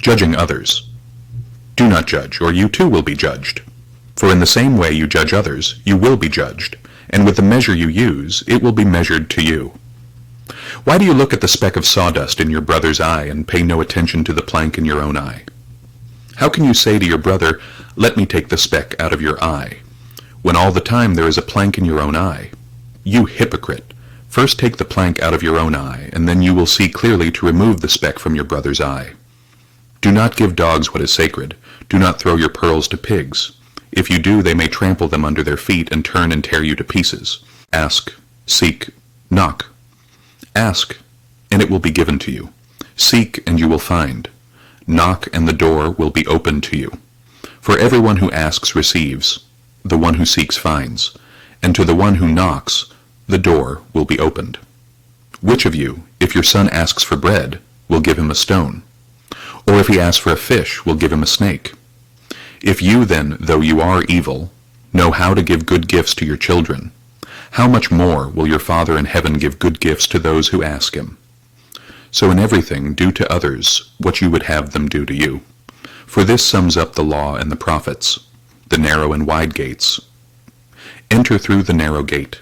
Judging others. Do not judge, or you too will be judged. For in the same way you judge others, you will be judged, and with the measure you use, it will be measured to you. Why do you look at the speck of sawdust in your brother's eye and pay no attention to the plank in your own eye? How can you say to your brother, "Let me take the speck out of your eye," when all the time there is a plank in your own eye? You hypocrite! First take the plank out of your own eye, and then you will see clearly to remove the speck from your brother's eye. Do not give dogs what is sacred. Do not throw your pearls to pigs. If you do, they may trample them under their feet and turn and tear you to pieces. Ask, seek, knock. Ask, and it will be given to you. Seek, and you will find. Knock, and the door will be opened to you. For everyone who asks receives, the one who seeks finds, and to the one who knocks, the door will be opened. Which of you, if your son asks for bread, will give him a stone? Or if he asks for a fish, will give him a snake? If you then, though you are evil, know how to give good gifts to your children, how much more will your Father in heaven give good gifts to those who ask him? So in everything do to others what you would have them do to you. For this sums up the law and the prophets, the narrow and wide gates. Enter through the narrow gate.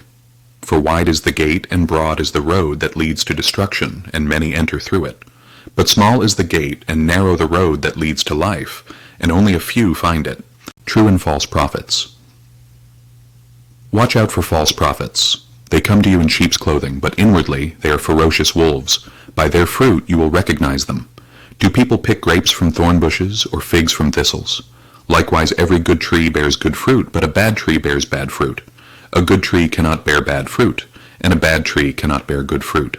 For wide is the gate and broad is the road that leads to destruction, and many enter through it. But small is the gate and narrow the road that leads to life, and only a few find it. True and false prophets. Watch out for false prophets. They come to you in sheep's clothing, but inwardly they are ferocious wolves. By their fruit you will recognize them. Do people pick grapes from thorn bushes, or figs from thistles? Likewise every good tree bears good fruit, but a bad tree bears bad fruit. A good tree cannot bear bad fruit, and a bad tree cannot bear good fruit.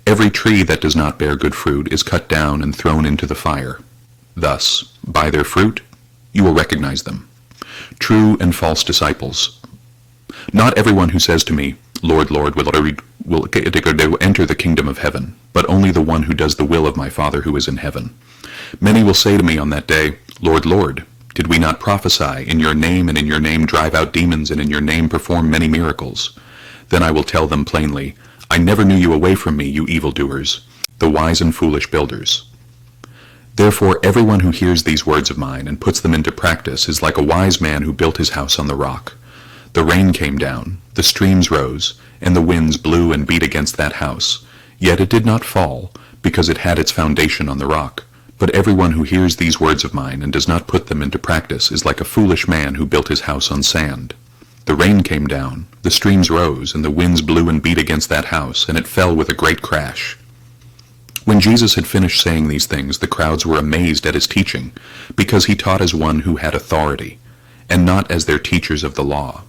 Every tree that does not bear good fruit is cut down and thrown into the fire. Thus, by their fruit, you will recognize them. True and false disciples. Not everyone who says to me, Lord, Lord, will enter the kingdom of heaven, but only the one who does the will of my Father who is in heaven. Many will say to me on that day, Lord, Lord, did we not prophesy in your name, and in your name drive out demons, and in your name perform many miracles? Then I will tell them plainly, I never knew you. Away from me, you evildoers, the wise and foolish builders. Therefore everyone who hears these words of mine and puts them into practice is like a wise man who built his house on the rock. The rain came down, the streams rose, and the winds blew and beat against that house. Yet it did not fall, because it had its foundation on the rock. But everyone who hears these words of mine and does not put them into practice is like a foolish man who built his house on sand. The rain came down, the streams rose, and the winds blew and beat against that house, and it fell with a great crash. When Jesus had finished saying these things, the crowds were amazed at his teaching, because he taught as one who had authority, and not as their teachers of the law.